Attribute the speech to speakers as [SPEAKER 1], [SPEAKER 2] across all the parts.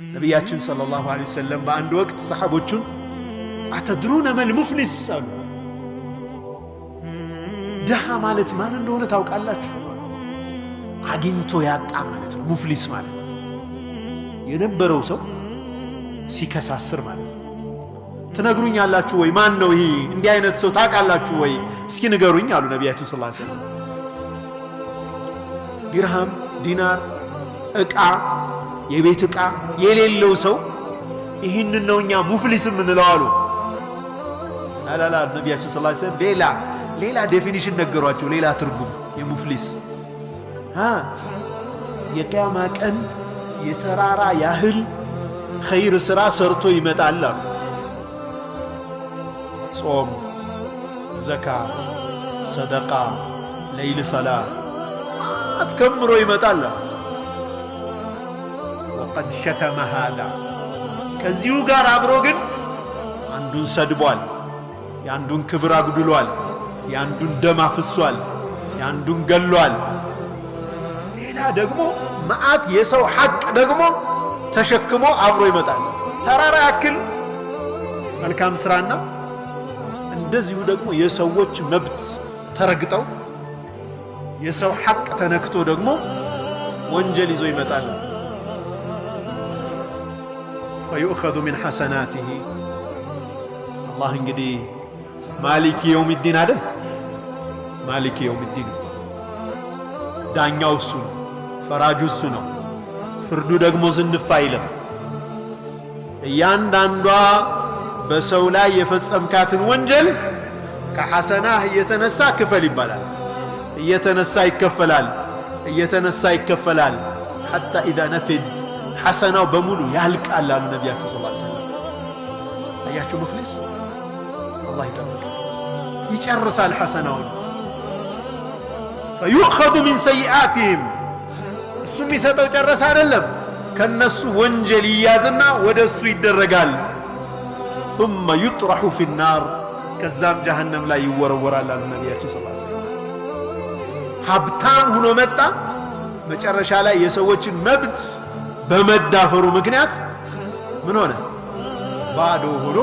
[SPEAKER 1] ነቢያችን ሰለላሁ ዐለይሂ ወሰለም በአንድ ወቅት ሰሓቦቹን አተድሩነ መል ሙፍሊስ አሉ። ድሃ ማለት ማን እንደሆነ ታውቃላችሁ? አግኝቶ ያጣ ማለት ነው። ሙፍሊስ ማለት የነበረው ሰው ሲከሳስር ማለት ነው። ትነግሩኛላችሁ ወይ? ማን ነው ይሄ? እንዲህ አይነት ሰው ታውቃላችሁ ወይ? እስኪ ንገሩኝ አሉ ነቢያችን ሰለላሁ ዐለይሂ ወሰለም። ዲርሃም፣ ዲናር፣ ዕቃ፣ የቤት ዕቃ የሌለው ሰው ይህንን ነው እኛ ሙፍሊስ የምንለው አሉ። አላላ ነቢያችን ሰለላሁ ዐለይሂ ወሰለም ሌላ ዴፊኒሽን ነገሯቸው፣ ሌላ ትርጉም የሙፍሊስ የቂያማ ቀን የተራራ ያህል ኸይር ሥራ ሰርቶ ይመጣል አሉ። ጾም፣ ዘካ፣ ሰደቃ፣ ለይል ሰላት አትከምሮ ይመጣል። ወቀድ ሸተመ ሃዛ ከዚሁ ጋር አብሮ ግን አንዱን ሰድቧል፣ የአንዱን ክብር አጉድሏል፣ የአንዱን ደም አፍሷል፣ የአንዱን ገሏል። ሌላ ደግሞ መዓት የሰው ሐቅ ደግሞ ተሸክሞ አብሮ ይመጣል። ተራራ ያክል መልካም ሥራና እንደዚሁ ደግሞ የሰዎች መብት ተረግጠው የሰው ሐቅ ተነክቶ ደግሞ ወንጀል ይዞ ይመጣል። ፈዩእኸዙ ሚን ሐሰናቲሂ አላህ እንግዲህ ማሊክ የውሚዲን አይደል? ማሊክ የውሚዲን ዳኛው እሱ ነው፣ ፈራጁ እሱ ነው። ፍርዱ ደግሞ ዝንፍ አይልም። እያንዳንዷ በሰው ላይ የፈጸምካትን ወንጀል ከሐሰናህ እየተነሳ ክፈል ይባላል። እየተነሳ ይከፈላል፣ እየተነሳ ይከፈላል። ሐታ ኢዛ ነፊድ ሐሰናው በሙሉ ያልቃል አሉ ነቢያችን ሰለላሁ ዐለይሂ ወሰለም። አያችሁ ሙፍሊስ አላህ ይጠብቃል፣ ይጨርሳል ሐሰናውን። ፈዩእኸዙ ሚን ሰይአቲሂም እሱ የሚሰጠው ጨረሰ አይደለም፣ ከነሱ ወንጀል ይያዝና ወደ እሱ ይደረጋል። ثم يطرح في النار ከዛም ጀሃነም ላይ ይወረወራል አሉ ነቢያችን ሰለላሁ ዐለይሂ ወሰለም። ሀብታም ሆኖ መጣ፣ መጨረሻ ላይ የሰዎችን መብት በመዳፈሩ ምክንያት ምን ሆነ? ባዶ ሆኖ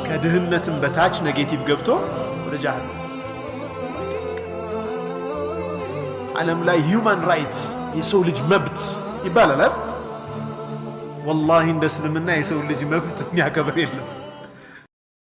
[SPEAKER 1] ከድህነትም በታች ኔጌቲቭ ገብቶ ወደ ጀሃነም። ዓለም ላይ ሂውማን ራይትስ የሰው ልጅ መብት ይባላል። ወላሂ እንደ እስልምና የሰው ልጅ መብት የሚያከብር የለም።